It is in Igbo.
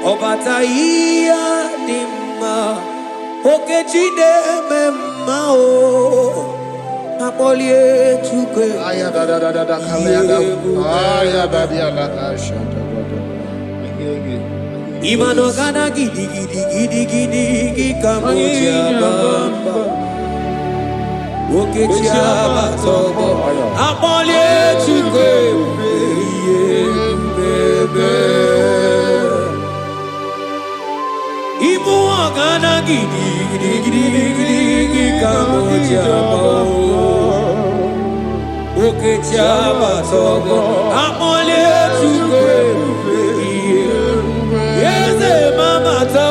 Obataia dimma okechide memma o apolie chuke aya da kalenda aya da dia da shanta imano kana gidi kamoja bamba okechia batobo apolie chuke bebe Ibu agana gidi kamoja bao oke chaba togo amole chukwe yeze mama to